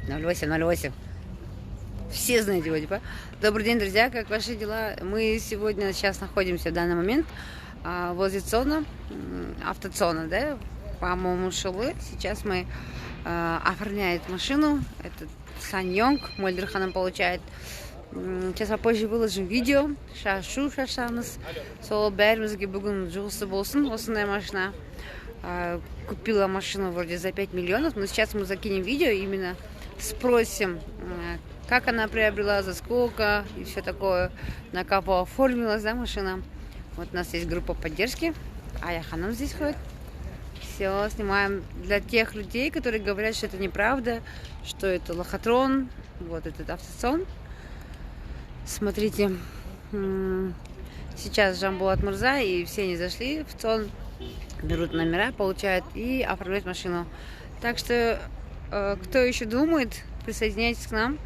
0808. Все знаете его, типа. Добрый день, друзья, как ваши дела? Мы сегодня сейчас находимся в данный момент возле ЦОНа, автоцона, да, по-моему, Шулы. Сейчас мы оформляет машину. Это Саньонг, Мольдерханом получает. Сейчас попозже выложим видео. Шашу шашамыз. Сол бәрімізге бүгін жұғысы болсын. Осындай машина. Купила машину вроде за 5 миллионов. Но сейчас мы закинем видео, именно спросим, как она приобрела, за сколько и все такое, на кого оформилась, да, машина. Вот у нас есть группа поддержки. Аяханом здесь ходит. Все, снимаем для тех людей, которые говорят, что это неправда, что это лохотрон. Вот этот автоцон. Смотрите, сейчас Жамбулат Мурза и все они зашли в ЦОН, берут номера, получают и оформляют машину. Так что, кто еще думает, присоединяйтесь к нам,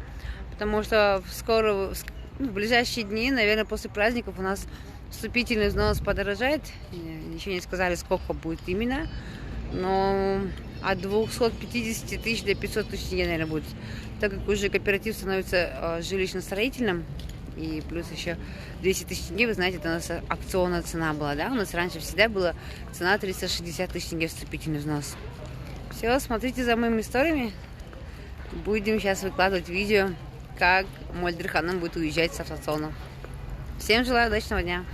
потому что скоро, в ближайшие дни, наверное, после праздников у нас вступительный взнос подорожает. Еще не сказали, сколько будет именно, но от 250 тысяч до 500 тысяч, наверное, будет. Так как уже кооператив становится жилищно-строительным, и плюс еще 200 тысяч тенге, вы знаете, это у нас акционная цена была, да? У нас раньше всегда была цена 360 тысяч тенге вступительный взнос. Все, смотрите за моими историями. Будем сейчас выкладывать видео, как Мольдерханом будет уезжать с автоцона. Всем желаю удачного дня!